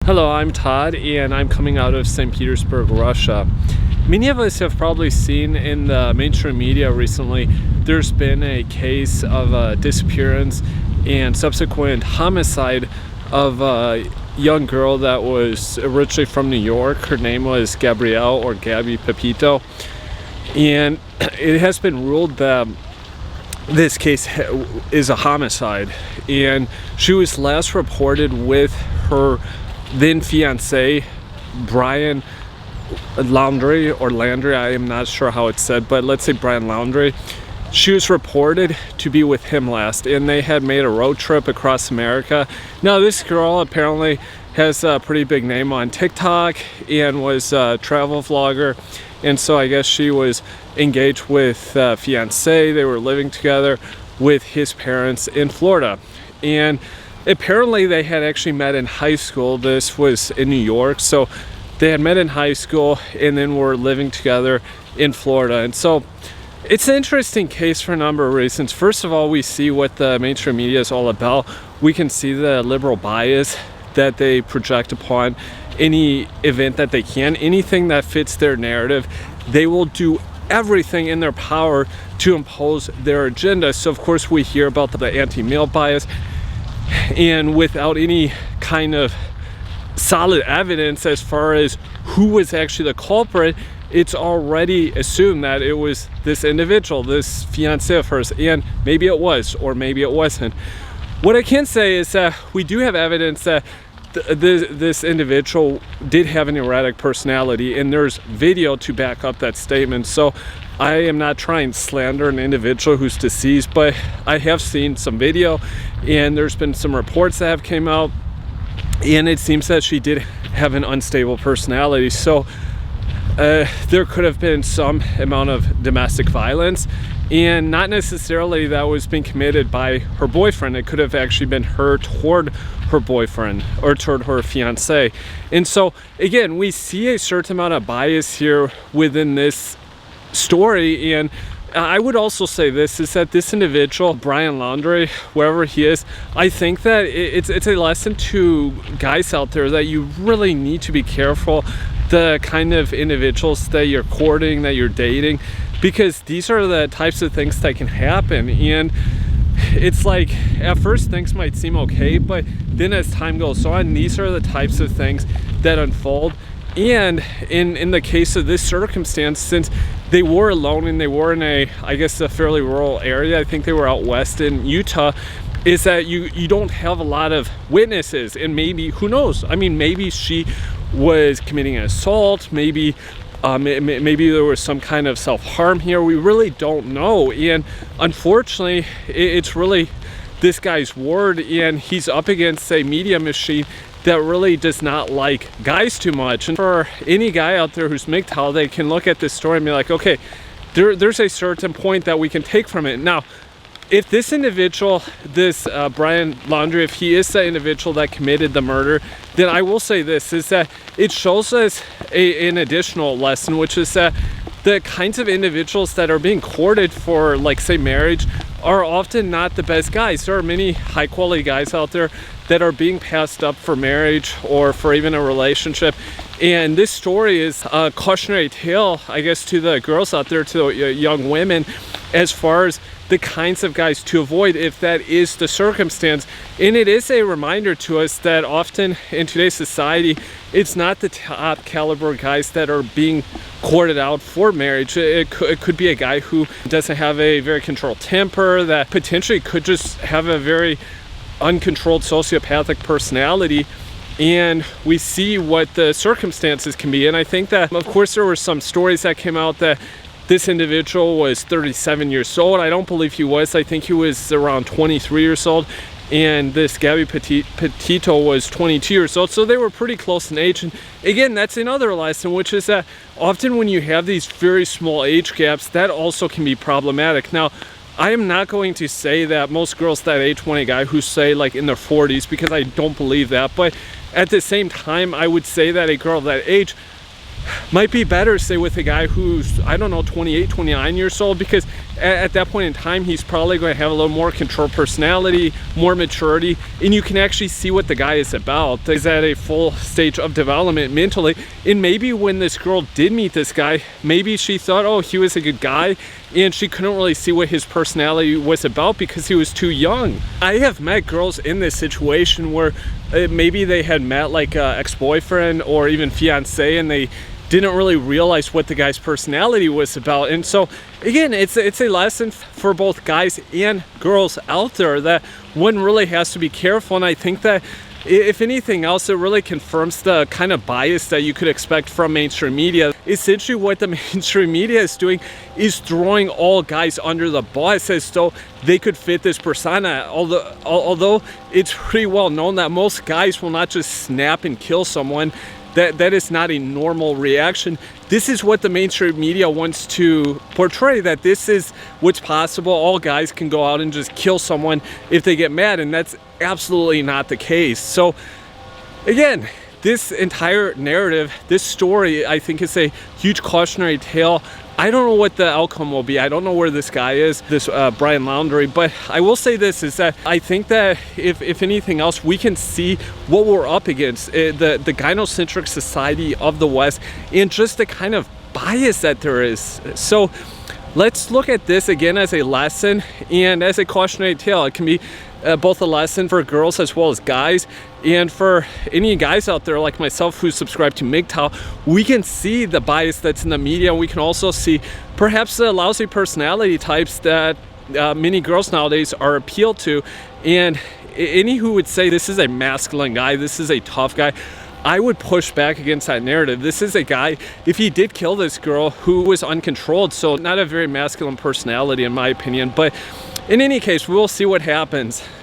Hello, I'm Todd, and I'm coming out of St. Petersburg, Russia. Many of us have probably seen in the mainstream media recently, there's been a case of disappearance and subsequent homicide of a young girl that was originally from New York. Her name was Gabrielle or Gabby Petito. And it has been ruled that this case is a homicide. And she was last reported with her then fiance, Brian Laundrie or Laundrie, I am not sure how it's said, but let's say Brian Laundrie. She was reported to be with him last, and they had made a road trip across America. Now, this girl apparently has a pretty big name on TikTok and was a travel vlogger, and so I guess she was engaged with a fiance. They were living together with his parents in Florida, and apparently they had actually met in high school. This was in New York, so they had met in high school and then were living together in Florida. And so it's an interesting case for a number of reasons. First of all, we see what the mainstream media is all about. We can see the liberal bias that they project upon any event that they can. Anything that fits their narrative, they will do everything in their power to impose their agenda. So of course we hear about the anti-male bias, and without any kind of solid evidence as far as who was actually the culprit, it's already assumed that it was this individual, this fiance of hers, and maybe it was, or maybe it wasn't. What I can say is that we do have evidence that this individual did have an erratic personality, and there's video to back up that statement. So I am not trying to slander an individual who's deceased, but I have seen some video, and there's been some reports that have came out, and it seems that she did have an unstable personality. So there could have been some amount of domestic violence, and not necessarily that was being committed by her boyfriend. It could have actually been her toward her boyfriend or toward her fiance. And so again, we see a certain amount of bias here within this story. And I would also say this is that this individual, Brian Laundrie, wherever he is, I think that it's a lesson to guys out there that you really need to be careful the kind of individuals that you're courting, that you're dating, because these are the types of things that can happen. And it's like at first things might seem okay, but then as time goes on, these are the types of things that unfold. And in the case of this circumstance, since they were alone and they were in a fairly rural area, I think they were out west in Utah, is that you don't have a lot of witnesses. And maybe, who knows, I mean, maybe she was committing an assault, maybe there was some kind of self-harm here. We really don't know. And unfortunately, it's really this guy's word, and he's up against a media machine that really does not like guys too much. And for any guy out there who's MGTOW, they can look at this story and be like, okay, there's a certain point that we can take from it. Now, if this individual, this Brian Laundrie, if he is the individual that committed the murder, then I will say this, is that it shows us an additional lesson, which is that the kinds of individuals that are being courted for, like, say, marriage are often not the best guys. There are many high quality guys out there that are being passed up for marriage or for even a relationship. And this story is a cautionary tale, I guess, to the girls out there, to the young women, as far as the kinds of guys to avoid if that is the circumstance. And it is a reminder to us that often in today's society, it's not the top caliber guys that are being courted out for marriage. It could be a guy who doesn't have a very controlled temper, that potentially could just have a very uncontrolled sociopathic personality. And we see what the circumstances can be. And I think that, of course, there were some stories that came out that this individual was 37 years old. I don't believe he was. I think he was around 23 years old. And this Gabby Petito was 22 years old. So they were pretty close in age. And again, that's another lesson, which is that often when you have these very small age gaps, that also can be problematic. Now, I am not going to say that most girls that age want a guy who's, say, like in their 40s, because I don't believe that. But at the same time, I would say that a girl that age might be better, say, with a guy who's, I don't know, 28, 29 years old, because at that point in time, he's probably going to have a little more controlled personality, more maturity, and you can actually see what the guy is about. He's at a full stage of development mentally, and maybe when this girl did meet this guy, maybe she thought, oh, he was a good guy, and she couldn't really see what his personality was about because he was too young. I have met girls in this situation where maybe they had met like an ex-boyfriend or even fiance, and they didn't really realize what the guy's personality was about. And so again, it's a lesson for both guys and girls out there that one really has to be careful. And I think that if anything else, it really confirms the kind of bias that you could expect from mainstream media. Essentially what the mainstream media is doing is throwing all guys under the bus as though they could fit this persona, although it's pretty well known that most guys will not just snap and kill someone. That is not a normal reaction. This is what the mainstream media wants to portray, that this is what's possible. All guys can go out and just kill someone if they get mad, and that's absolutely not the case. So again, this entire narrative, this story, I think is a huge cautionary tale. I don't know what the outcome will be. I don't know where this guy is, this Brian Laundrie, but I will say this, is that I think that if anything else, we can see what we're up against, the gynocentric society of the West, and just the kind of bias that there is. So let's look at this again as a lesson and as a cautionary tale. It can be both a lesson for girls as well as guys, and for any guys out there like myself who subscribe to MGTOW, we can see the bias that's in the media. We can also see perhaps the lousy personality types that many girls nowadays are appealed to. And any who would say this is a masculine guy, this is a tough guy, I would push back against that narrative. This is a guy, if he did kill this girl, who was uncontrolled, so not a very masculine personality in my opinion. But in any case, we'll see what happens.